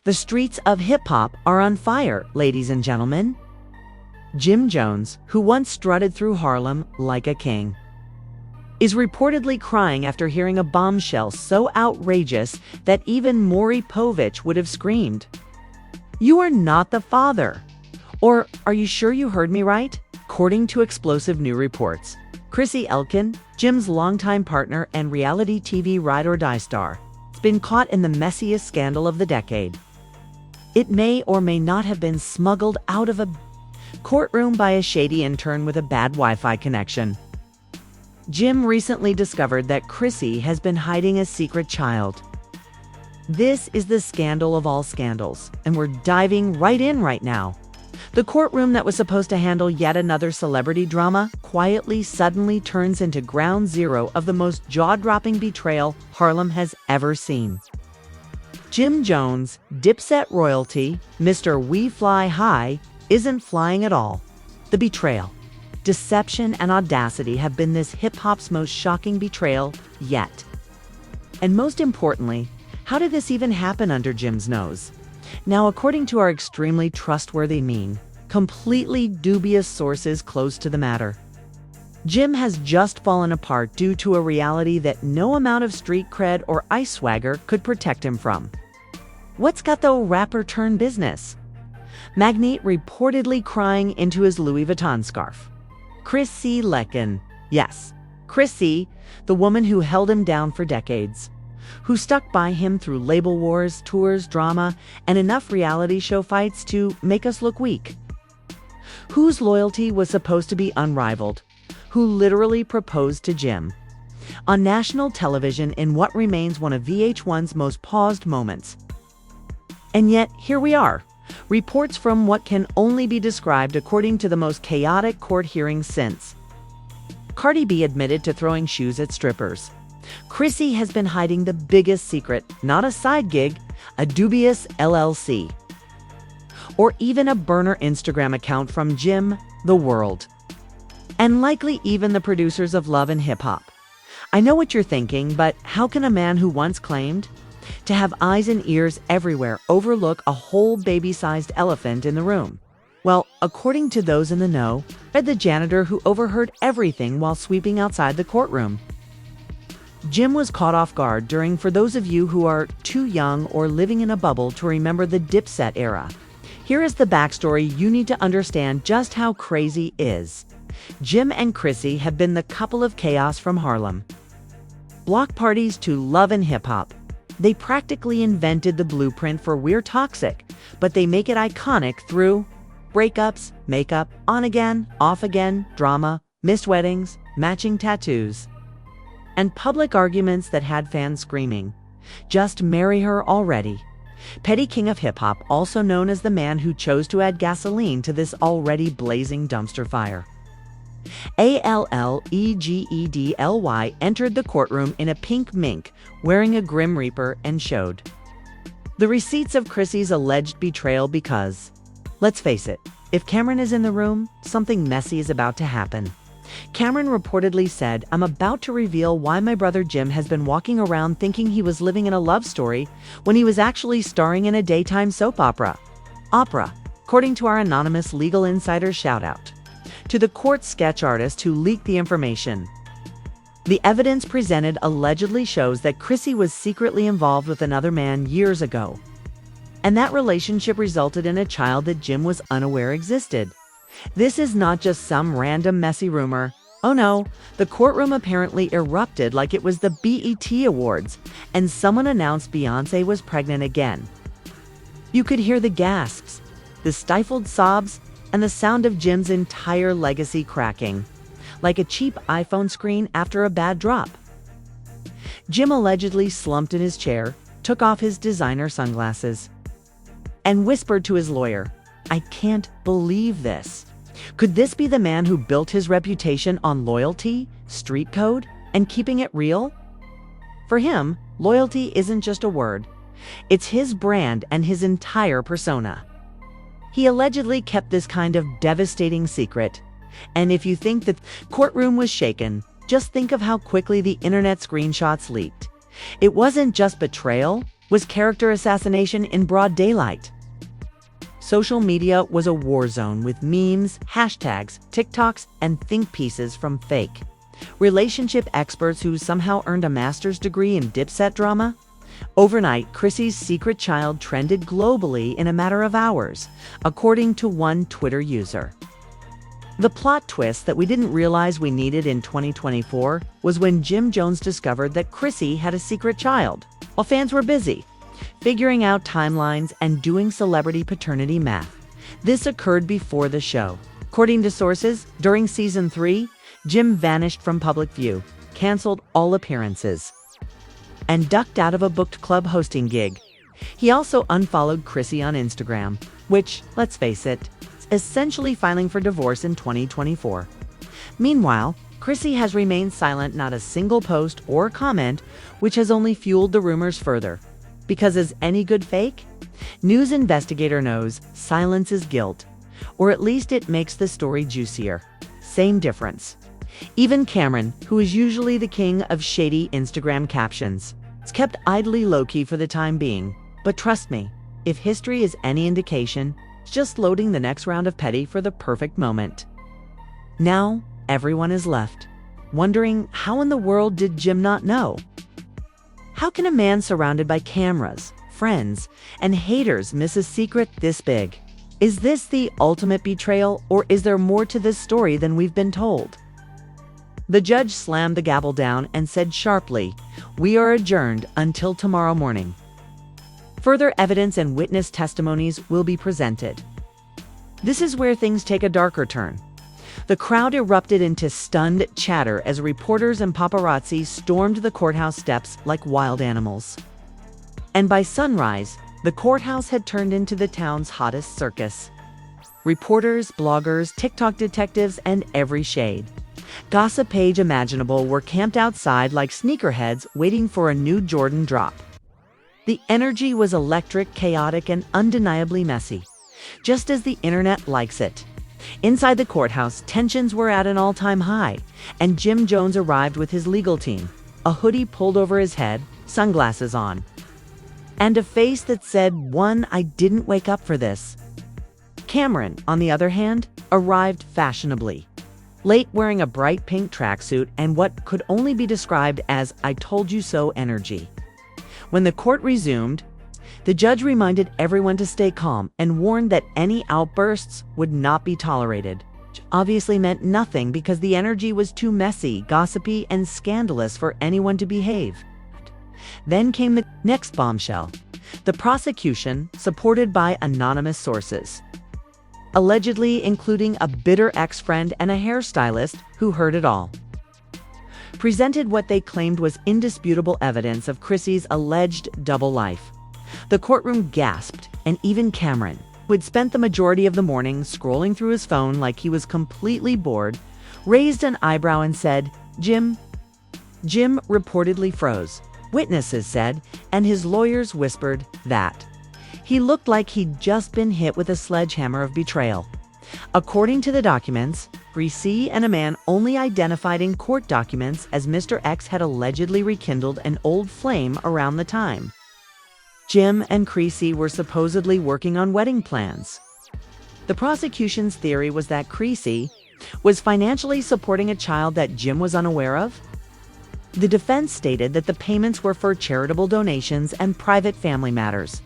The streets of hip-hop are on fire, ladies and gentlemen. Jim Jones, who once strutted through Harlem like a king, is reportedly crying after hearing a bombshell so outrageous that even Maury Povich would have screamed, "You are not the father!" Or, "Are you sure you heard me right?" According to explosive new reports, Chrissy, Jim's longtime partner and reality TV ride-or-die star, has been caught in the messiest scandal of the decade. It may or may not have been smuggled out of a courtroom by a shady intern with a bad Wi-Fi connection. Jim recently discovered that Chrissy has been hiding a secret child. This is the scandal of all scandals, and we're diving right in right now. The courtroom that was supposed to handle yet another celebrity drama quietly suddenly turns into ground zero of the most jaw-dropping betrayal Harlem has ever seen. Jim Jones, Dipset royalty, Mr. We Fly High, isn't flying at all. The betrayal, deception, and audacity have been this hip-hop's most shocking betrayal yet. And most importantly, how did this even happen under Jim's nose? Now, according to our extremely trustworthy completely dubious sources close to the matter, Jim has just fallen apart due to a reality that no amount of street cred or ice swagger could protect him from. What's got the rapper-turned-business magnate reportedly crying into his Louis Vuitton scarf? Chrissy Lampkin. Yes, Chrissy, the woman who held him down for decades, who stuck by him through label wars, tours, drama, and enough reality show fights to make us look weak. Whose loyalty was supposed to be unrivaled, who literally proposed to Jim on national television in what remains one of VH1's most paused moments. And yet, here we are, reports from what can only be described according to the most chaotic court hearing since. Cardi B admitted to throwing shoes at strippers. Chrissy has been hiding the biggest secret, not a side gig, a dubious LLC, or even a burner Instagram account from Jim, the world, and likely even the producers of Love and Hip Hop. I know what you're thinking, but how can a man who once claimed to have eyes and ears everywhere overlook a whole baby-sized elephant in the room? Well, according to those in the know, read the janitor who overheard everything while sweeping outside the courtroom. Jim was caught off guard during, for those of you who are too young or living in a bubble to remember the Dipset era. Here is the backstory you need to understand just how crazy is. Jim and Chrissy have been the couple of chaos from Harlem block parties to Love and Hip Hop. They practically invented the blueprint for We're Toxic, but they make it iconic through breakups, makeup, on again, off again, drama, missed weddings, matching tattoos, and public arguments that had fans screaming, "Just marry her already." Petty king of hip-hop, also known as the man who chose to add gasoline to this already blazing dumpster fire. Allegedly entered the courtroom in a pink mink, wearing a Grim Reaper, and showed the receipts of Chrissy's alleged betrayal because, let's face it, if Cameron is in the room, something messy is about to happen. Cameron reportedly said, "I'm about to reveal why my brother Jim has been walking around thinking he was living in a love story when he was actually starring in a daytime soap opera." According to our anonymous legal insider shout-out to the court sketch artist who leaked the information. The evidence presented allegedly shows that Chrissy was secretly involved with another man years ago, and that relationship resulted in a child that Jim was unaware existed. This is not just some random messy rumor. Oh no, the courtroom apparently erupted like it was the BET Awards, and someone announced Beyoncé was pregnant again. You could hear the gasps, the stifled sobs, and the sound of Jim's entire legacy cracking, like a cheap iPhone screen after a bad drop. Jim allegedly slumped in his chair, took off his designer sunglasses, and whispered to his lawyer, "I can't believe this." Could this be the man who built his reputation on loyalty, street code, and keeping it real? For him, loyalty isn't just a word. It's his brand and his entire persona. He allegedly kept this kind of devastating secret. And if you think the courtroom was shaken, just think of how quickly the internet screenshots leaked. It wasn't just betrayal, was character assassination in broad daylight. Social media was a war zone with memes, hashtags, TikToks, and think pieces from fake relationship experts who somehow earned a master's degree in Dipset drama. Overnight, Chrissy's secret child trended globally in a matter of hours, according to one Twitter user. The plot twist that we didn't realize we needed in 2024 was when Jim Jones discovered that Chrissy had a secret child, while fans were busy figuring out timelines and doing celebrity paternity math. This occurred before the show. According to sources, during season 3, Jim vanished from public view, canceled all appearances, and ducked out of a booked club hosting gig. He also unfollowed Chrissy on Instagram, which, let's face it, is essentially filing for divorce in 2024. Meanwhile, Chrissy has remained silent, not a single post or comment, which has only fueled the rumors further. Because as any good fake news investigator knows, silence is guilt, or at least it makes the story juicier. Same difference. Even Cameron, who is usually the king of shady Instagram captions, is kept idly low-key for the time being. But trust me, if history is any indication, it's just loading the next round of petty for the perfect moment. Now, everyone is left wondering, how in the world did Jim not know? How can a man surrounded by cameras, friends, and haters miss a secret this big? Is this the ultimate betrayal, or is there more to this story than we've been told? The judge slammed the gavel down and said sharply, "We are adjourned until tomorrow morning." Further evidence and witness testimonies will be presented. This is where things take a darker turn. The crowd erupted into stunned chatter as reporters and paparazzi stormed the courthouse steps like wild animals. And by sunrise, the courthouse had turned into the town's hottest circus. Reporters, bloggers, TikTok detectives, and every shade gossip page imaginable were camped outside like sneakerheads waiting for a new Jordan drop. The energy was electric, chaotic, and undeniably messy, just as the internet likes it. Inside the courthouse, tensions were at an all-time high, and Jim Jones arrived with his legal team, a hoodie pulled over his head, sunglasses on, and a face that said, I didn't wake up for this." Cameron, on the other hand, arrived fashionably, late, wearing a bright pink tracksuit and what could only be described as "I told you so" energy. When the court resumed, the judge reminded everyone to stay calm and warned that any outbursts would not be tolerated, which obviously meant nothing because the energy was too messy, gossipy, and scandalous for anyone to behave. Then came the next bombshell. The prosecution, supported by anonymous sources, allegedly including a bitter ex-friend and a hairstylist who heard it all, presented what they claimed was indisputable evidence of Chrissy's alleged double life. The courtroom gasped, and even Cameron, who had spent the majority of the morning scrolling through his phone like he was completely bored, raised an eyebrow and said, Jim reportedly froze. Witnesses said, and his lawyers whispered, that he looked like he'd just been hit with a sledgehammer of betrayal. According to the documents, Chrissy and a man only identified in court documents as Mr. X had allegedly rekindled an old flame around the time. Jim and Chrissy were supposedly working on wedding plans. The prosecution's theory was that Chrissy was financially supporting a child that Jim was unaware of. The defense stated that the payments were for charitable donations and private family matters.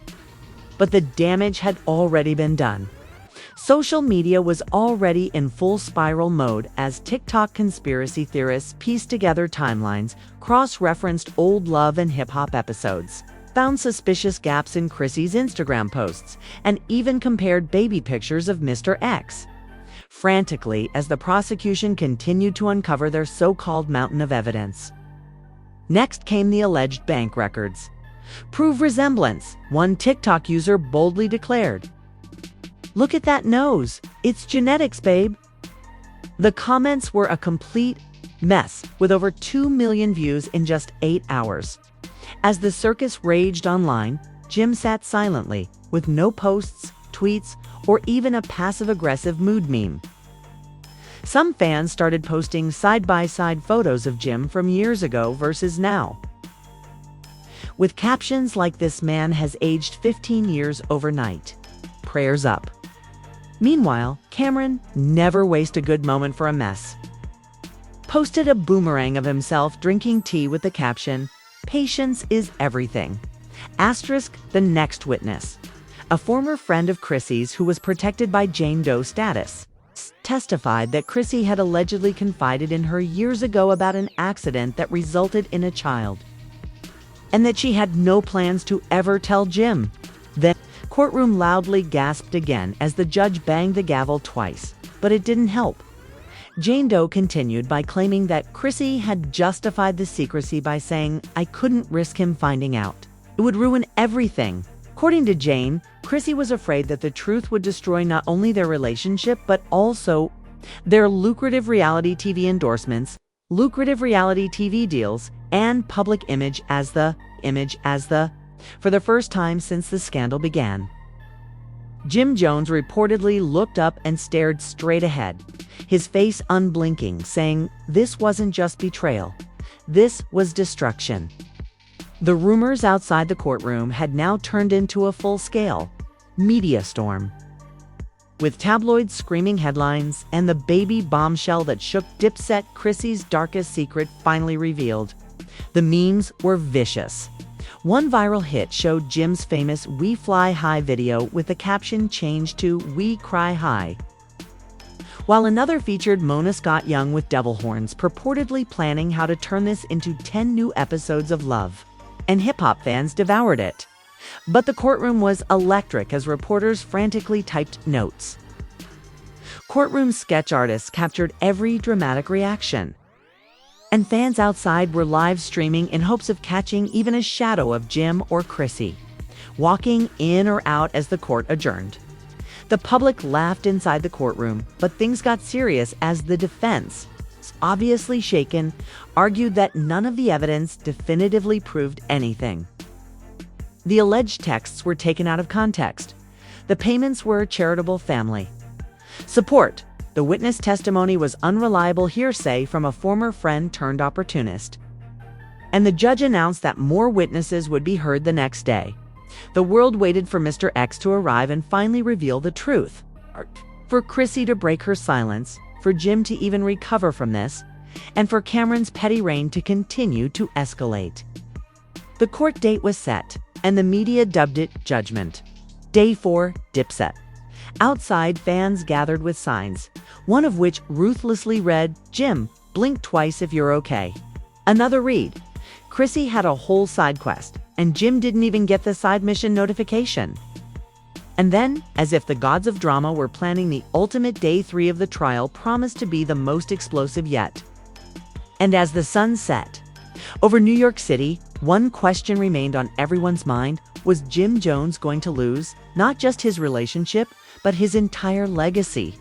But the damage had already been done. Social media was already in full spiral mode as TikTok conspiracy theorists pieced together timelines, cross-referenced old love and hip-hop episodes, found suspicious gaps in Chrissy's Instagram posts, and even compared baby pictures of Mr. X frantically as the prosecution continued to uncover their so-called mountain of evidence. Next came the alleged bank records. "Prove resemblance," one TikTok user boldly declared. "Look at that nose. It's genetics, babe." The comments were a complete mess, with over 2 million views in just 8 hours. As the circus raged online, Jim sat silently, with no posts, tweets, or even a passive-aggressive mood meme. Some fans started posting side-by-side photos of Jim from years ago versus now. with captions like "This man has aged 15 years overnight. Prayers up." Meanwhile, Cameron, never waste a good moment for a mess, posted a boomerang of himself drinking tea with the caption, "Patience is everything." Asterisk the next witness, a former friend of Chrissy's who was protected by Jane Doe status, testified that Chrissy had allegedly confided in her years ago about an accident that resulted in a child, and that she had no plans to ever tell Jim. Then, courtroom loudly gasped again as the judge banged the gavel twice, but it didn't help. Jane Doe continued by claiming that Chrissy had justified the secrecy by saying, "I couldn't risk him finding out. It would ruin everything." According to Jane, Chrissy was afraid that the truth would destroy not only their relationship, but also their lucrative reality TV endorsements, lucrative reality TV deals, and public image as the, for the first time since the scandal began. Jim Jones reportedly looked up and stared straight ahead, his face unblinking, saying, "This wasn't just betrayal. This was destruction." The rumors outside the courtroom had now turned into a full-scale media storm, with tabloids screaming headlines and the baby bombshell that shook Dipset, Chrissy's darkest secret, finally revealed. The memes were vicious. One viral hit showed Jim's famous "We Fly High" video with the caption changed to "We Cry High," while another featured Mona Scott Young with devil horns, purportedly planning how to turn this into 10 new episodes of Love, and hip-hop fans devoured it. But the courtroom was electric as reporters frantically typed notes. Courtroom sketch artists captured every dramatic reaction, and fans outside were live streaming in hopes of catching even a shadow of Jim or Chrissy, walking in or out as the court adjourned. The public laughed inside the courtroom, but things got serious as the defense, obviously shaken, argued that none of the evidence definitively proved anything. The alleged texts were taken out of context. The payments were charitable family support. The witness testimony was unreliable hearsay from a former friend turned opportunist. And the judge announced that more witnesses would be heard the next day. The world waited for Mr. X to arrive and finally reveal the truth. For Chrissy to break her silence, for Jim to even recover from this, and for Cameron's petty reign to continue to escalate. The court date was set, and the media dubbed it Judgment. Day 4, Dipset. Outside, fans gathered with signs, one of which ruthlessly read, "Jim, blink twice if you're okay." Another read, "Chrissy had a whole side quest, and Jim didn't even get the side mission notification." And then, as if the gods of drama were planning the ultimate day 3 of the trial, promised to be the most explosive yet. And as the sun set over New York City, one question remained on everyone's mind. Was Jim Jones going to lose not just his relationship, but his entire legacy?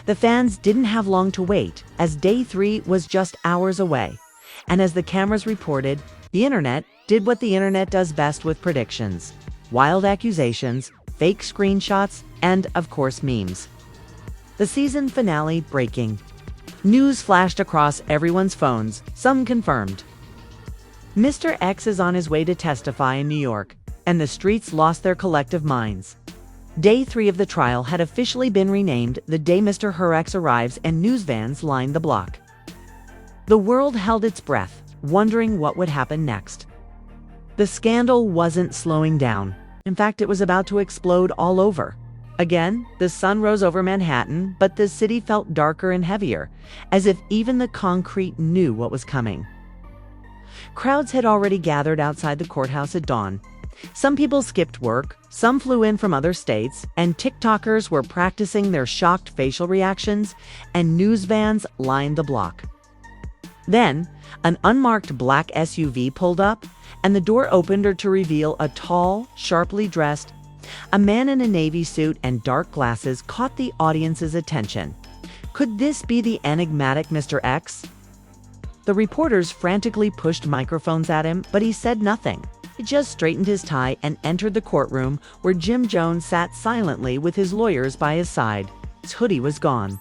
The fans didn't have long to wait, as day 3 was just hours away. And as the cameras reported, the internet did what the internet does best with predictions: wild accusations, fake screenshots, and, of course, memes. The season finale breaking. News flashed across everyone's phones, some confirmed. Mr. X is on his way to testify in New York, and the streets lost their collective minds. Day 3 of the trial had officially been renamed the day Mr. X arrives, and news vans lined the block. The world held its breath, wondering what would happen next. The scandal wasn't slowing down. In fact, it was about to explode all over. Again, the sun rose over Manhattan, but the city felt darker and heavier, as if even the concrete knew what was coming. Crowds had already gathered outside the courthouse at dawn. Some people skipped work, some flew in from other states, and TikTokers were practicing their shocked facial reactions, and news vans lined the block. Then, an unmarked black SUV pulled up, and the door opened to reveal a tall, sharply dressed, a man in a navy suit and dark glasses caught the audience's attention. Could this be the enigmatic Mr. X? The reporters frantically pushed microphones at him, but he said nothing. He just straightened his tie and entered the courtroom, where Jim Jones sat silently with his lawyers by his side. His hoodie was gone,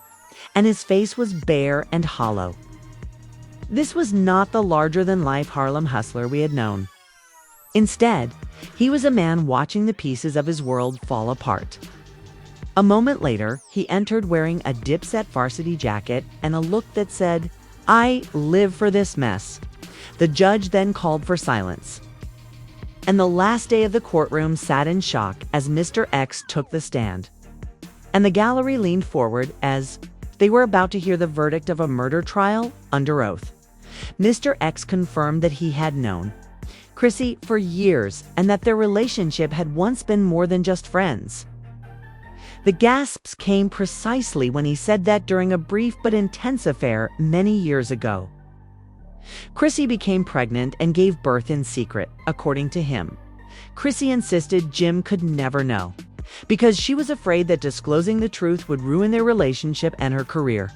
and his face was bare and hollow. This was not the larger-than-life Harlem hustler we had known. Instead, he was a man watching the pieces of his world fall apart. A moment later, he entered wearing a Dipset varsity jacket and a look that said, "I live for this mess." The judge then called for silence. And the last day of the courtroom sat in shock as Mr. X took the stand. And the gallery leaned forward as they were about to hear the verdict of a murder trial under oath. Mr. X confirmed that he had known Chrissy for years and that their relationship had once been more than just friends. The gasps came precisely when he said that during a brief but intense affair many years ago. Chrissy became pregnant and gave birth in secret, according to him. Chrissy insisted Jim could never know, because she was afraid that disclosing the truth would ruin their relationship and her career.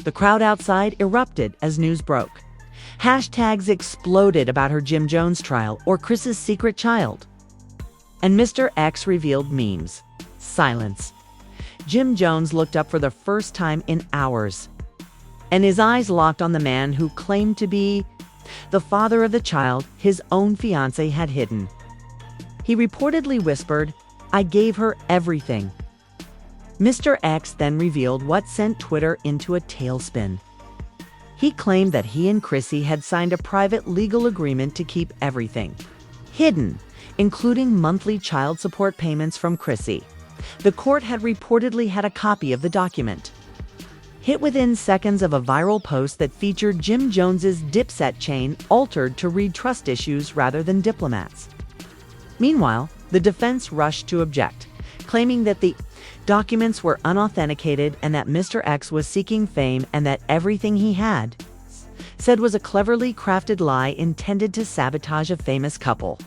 The crowd outside erupted as news broke. Hashtags exploded about her Jim Jones trial or Chris's secret child. And Mr. X revealed memes. Silence. Jim Jones looked up for the first time in hours, and his eyes locked on the man who claimed to be the father of the child his own fiancée had hidden. He reportedly whispered, "I gave her everything." Mr. X then revealed what sent Twitter into a tailspin. He claimed that he and Chrissy had signed a private legal agreement to keep everything hidden, including monthly child support payments from Chrissy. The court had reportedly had a copy of the document. Hit within seconds of a viral post that featured Jim Jones's Dipset chain altered to read trust issues rather than diplomats. Meanwhile, the defense rushed to object, claiming that the documents were unauthenticated and that Mr. X was seeking fame and that everything he had said was a cleverly crafted lie intended to sabotage a famous couple.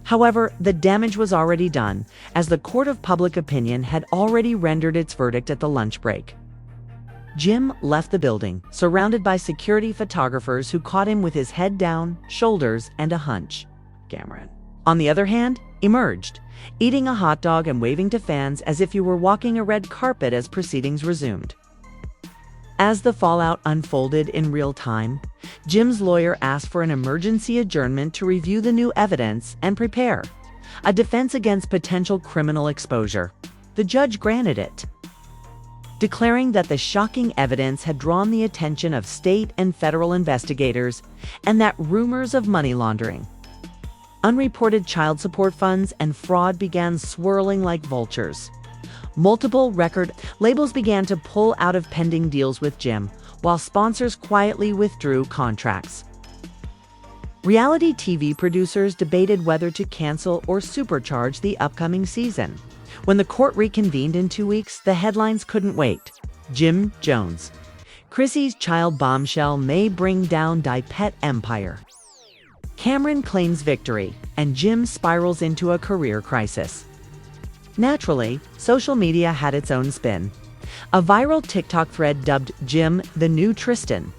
However, the damage was already done, as the court of public opinion had already rendered its verdict at the lunch break. Jim left the building, surrounded by security photographers who caught him with his head down, shoulders, and a hunch. Cameron, on the other hand, emerged, eating a hot dog and waving to fans as if he were walking a red carpet as proceedings resumed. As the fallout unfolded in real time, Jim's lawyer asked for an emergency adjournment to review the new evidence and prepare a defense against potential criminal exposure. The judge granted it, declaring that the shocking evidence had drawn the attention of state and federal investigators and that rumors of money laundering, unreported child support funds, and fraud began swirling like vultures. Multiple record labels began to pull out of pending deals with Jim, while sponsors quietly withdrew contracts. Reality TV producers debated whether to cancel or supercharge the upcoming season. When the court reconvened in 2 weeks, the headlines couldn't wait. Jim Jones. Chrissy's child bombshell may bring down Dipset empire. Cameron claims victory, and Jim spirals into a career crisis. Naturally, social media had its own spin. A viral TikTok thread dubbed Jim the new Tristan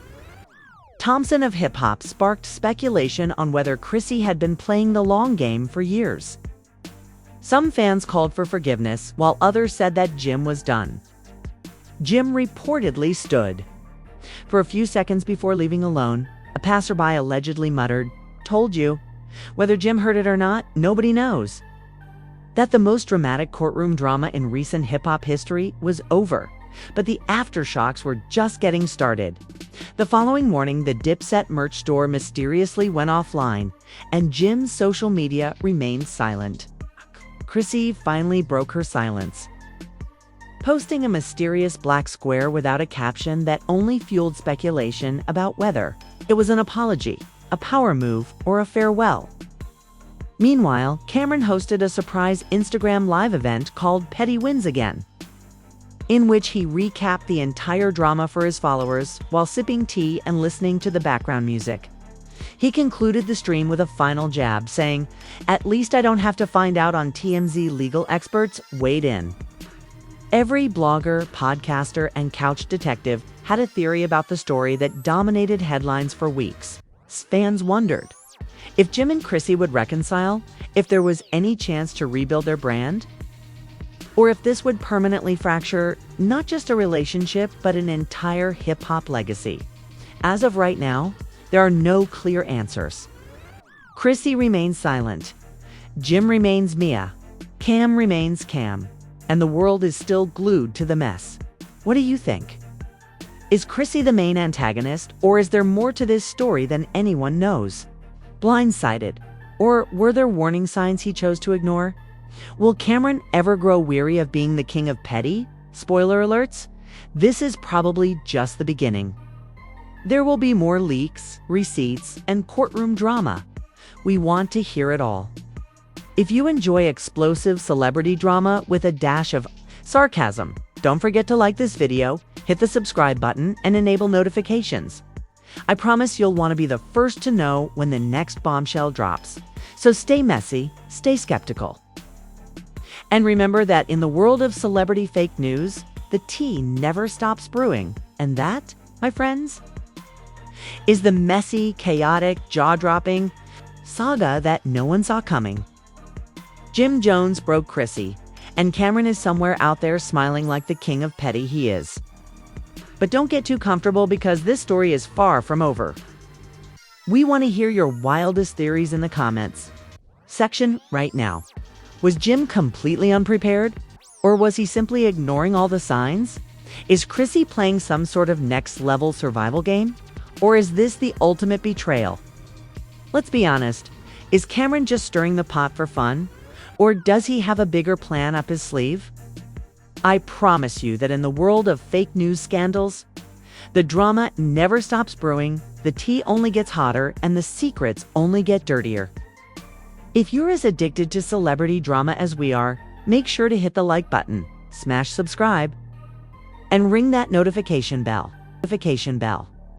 Thompson of hip-hop sparked speculation on whether Chrissy had been playing the long game for years. Some fans called for forgiveness, while others said that Jim was done. Jim reportedly stood for a few seconds before leaving alone. A passerby allegedly muttered, "Told you." Whether Jim heard it or not, nobody knows. That the most dramatic courtroom drama in recent hip-hop history was over, but the aftershocks were just getting started. The following morning, the Dipset merch store mysteriously went offline, and Jim's social media remained silent. Chrissy finally broke her silence, posting a mysterious black square without a caption that only fueled speculation about whether it was an apology, a power move, or a farewell. Meanwhile, Cameron hosted a surprise Instagram live event called Petty Wins Again, in which he recapped the entire drama for his followers while sipping tea and listening to the background music. He concluded the stream with a final jab, saying, "At least I don't have to find out on TMZ legal experts weighed in." Every blogger, podcaster, and couch detective had a theory about the story that dominated headlines for weeks. Fans wondered if Jim and Chrissy would reconcile, if there was any chance to rebuild their brand, or if this would permanently fracture not just a relationship, but an entire hip-hop legacy. As of right now, there are no clear answers. Chrissy remains silent, Jim remains Mia, Cam remains Cam, and the world is still glued to the mess. What do you think? Is Chrissy the main antagonist, or is there more to this story than anyone knows? Blindsided, or were there warning signs he chose to ignore? Will Cameron ever grow weary of being the king of petty? Spoiler alerts, this is probably just the beginning. There will be more leaks, receipts, and courtroom drama. We want to hear it all. If you enjoy explosive celebrity drama with a dash of sarcasm, don't forget to like this video, hit the subscribe button, and enable notifications. I promise you'll want to be the first to know when the next bombshell drops. So stay messy, stay skeptical. And remember that in the world of celebrity fake news, the tea never stops brewing. And that, my friends, is the messy, chaotic, jaw-dropping saga that no one saw coming. Jim Jones broke Chrissy, and Cameron is somewhere out there smiling like the king of petty he is. But don't get too comfortable because this story is far from over. We want to hear your wildest theories in the comments section right now. Was Jim completely unprepared? Or was he simply ignoring all the signs? Is Chrissy playing some sort of next-level survival game? Or is this the ultimate betrayal? Let's be honest, is Cameron just stirring the pot for fun? Or does he have a bigger plan up his sleeve? I promise you that in the world of fake news scandals, the drama never stops brewing, the tea only gets hotter, and the secrets only get dirtier. If you're as addicted to celebrity drama as we are, make sure to hit the like button, smash subscribe, and ring that notification bell.